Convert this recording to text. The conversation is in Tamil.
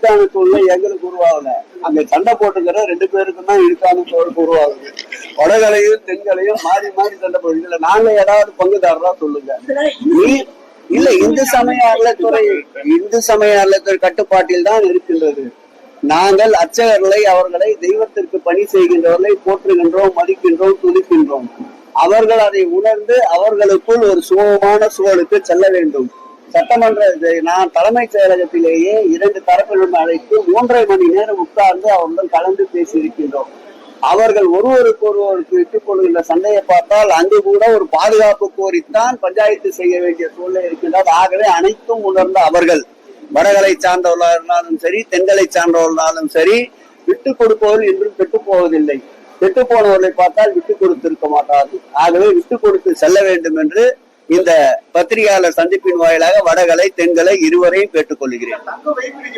இழுக்கான சூழ்நிலை எங்களுக்கு உருவாகல. அங்க சண்டை போட்டுக்கிற 2 பேருக்கும் தான் இழுக்கான சூழல் உருவாகுது. வடகலையும் தென்களையும் மாறி மாறி சண்டை போடுது. இதுல நாங்க ஏதாவது பங்குதாரரா சொல்லுங்க. இல்ல, இந்து சமய அறநிலைத்துறை கட்டுப்பாட்டில் தான் இருக்கின்றது. நாங்கள் அர்ச்சகர்களை, அவர்களை தெய்வத்திற்கு பணி செய்கின்றவர்களை போற்றுகின்றோம், மதிக்கின்றோம், துதிக்கின்றோம். அவர்கள் அதை உணர்ந்து அவர்களுக்குள் ஒரு சுகமான சூழலுக்கு செல்ல வேண்டும். சட்டமன்ற நான் தலைமைச் செயலகத்திலேயே 2 தரப்பிலும் அழைத்து 3.5 மணி நேரம் உட்கார்ந்து அவர்கள் கலந்து பேசியிருக்கின்றோம். அவர்கள் ஒருவருக்கு விட்டுக் கொள்கின்ற சண்டையை பார்த்தால் அங்கு கூட ஒரு பாதுகாப்பு கோரித்தான் பஞ்சாயத்து செய்ய வேண்டிய சூழ்நிலை இருக்கின்றது. ஆகவே அனைத்தும் உணர்ந்த அவர்கள், வடகலை சார்ந்தவர்களாக இருந்தாலும் சரி, தென்கலை சார்ந்தவர்களாலும் சரி, விட்டுக் கொடுப்பவர்கள் என்றும் கெட்டு போவதில்லை. கெட்டு போனவர்களை பார்த்தால் விட்டுக் கொடுத்திருக்க மாட்டார்கள். ஆகவே விட்டுக் கொடுத்து செல்ல வேண்டும் என்று இந்த பத்திரிகையாளர் சந்திப்பின் வாயிலாக வடகலை தென்கலை இருவரையும் கேட்டுக்கொள்கிறேன்.